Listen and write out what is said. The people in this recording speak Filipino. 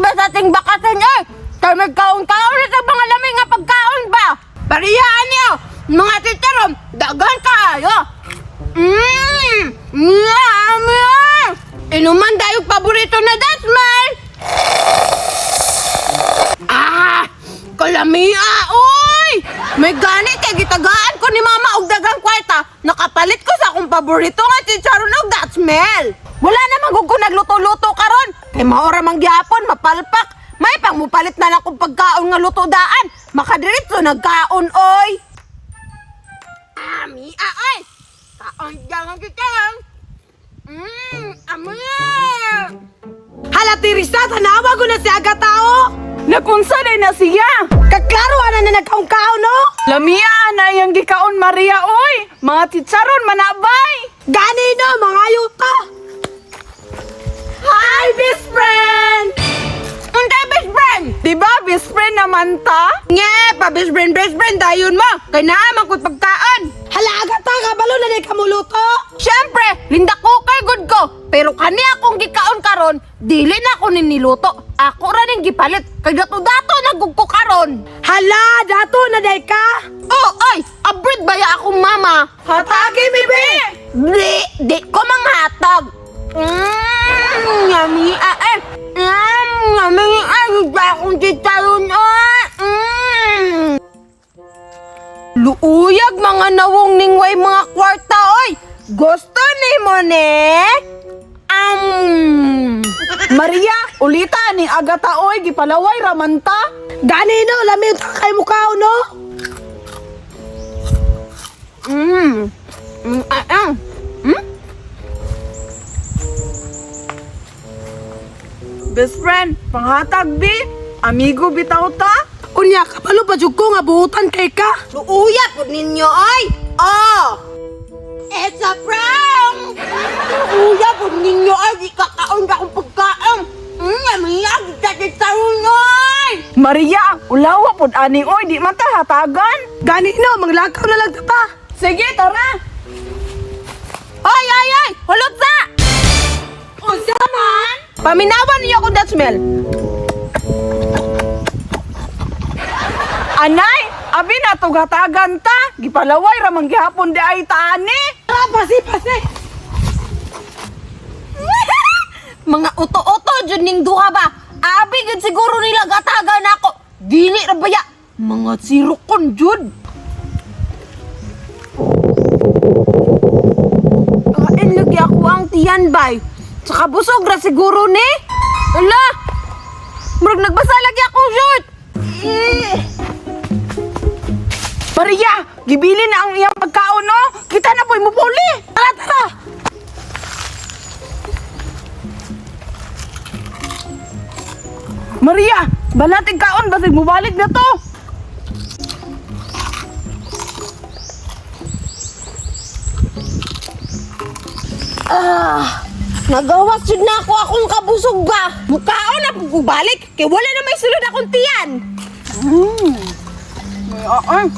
ba sa ating bakasan eh? Tayo magkaon-kaon sa mga lamig nga pagkaon ba? Pariyaan niyo, mga titarom, dagan kayo. Yummy! Inuman tayo paborito na dasmal. Kalamia, oy! May ganit kay gitagaan ko ni mama og dagang kwarta. Nakapalit ko sa akong paborito nga chicharon og that smell. Wala namang gug ko nagluto-luto karon. Kay maora man gyapon mapalpak. May pang mupalit na lang kong pagkaon nga luto daan. Makadiretso nagkaon oy. Ami ay. Kaon jangan kita. Ami. Hala Teresa, tanawa ko na si Agatao. Nakunsa na siya. Kaklaro na nagkaon-kaon no? Lamia na yung gikaon Maria oy. Mga chicharon manabay. Gani no, mga yuta. Hi, best friend! Untay, best friend? Diba best friend naman ta? Nga, pa best friend dayon mo. Kay naaman ko'y pagkaan. Halaga ta, kabalo na kamuluto. Siyempre, linda ko kay good ko. Pero kani akong gikaon karon, dili na ako niluto. Ako ra ning gipalit. Kay dato-dato nagugko karon. Hala, dato na day ka? Oh, ay, abrid ba ya akong mama? Hatagi mi be. Di ko manghatag. Yummy, yummy, gusto akong chicharon, Luuyag mga nawong ningway mga kwarta, oy! Gusto ni mo, ne? Maria, ulita ni Agata oy gipalaway ramanta. Gani no, lamig kay mukha, no? Best friend, panghatag bi. Amigo bitaw ta. Unya, kapalo pa jud ko nga buutan kay ka. Luuyag po ninyo, oy! Oh! It's a prank! Luuyag po ninyo, oy! Di kakaon ka kong pagkaon! Yamiyag, tatitarun, oy! Maria, ulawa pod ani oy di man ta hatagan. Gani no, maglakaw na lang ta. Sige, tara. Ay! Hulot sa! Unsa man? Paminawan niyo kung that smell. Anay, abi na to hatagan ta. Gipalaway ra man gihapon di ay taani. Pasi! Mga uto-uto jud ning duha ba? Abi gud siguro nila gatagan ako. Dili ra baya. Mga sirukon jud. Kain lagi ako ang tiyan bay. Saka busog ra siguro ni. Ala! Murag nagbasa lagi ako jud. Maria, gibili na ang iyang pagkaon no. Kita na po'y mupuli. Tara! Maria, balating kaon basig mubalik na to. Nagawas jud na ako akong kabusog ba. Mukhaon na pagubalik. Kay wala na may sulod akong tiyan. Ay.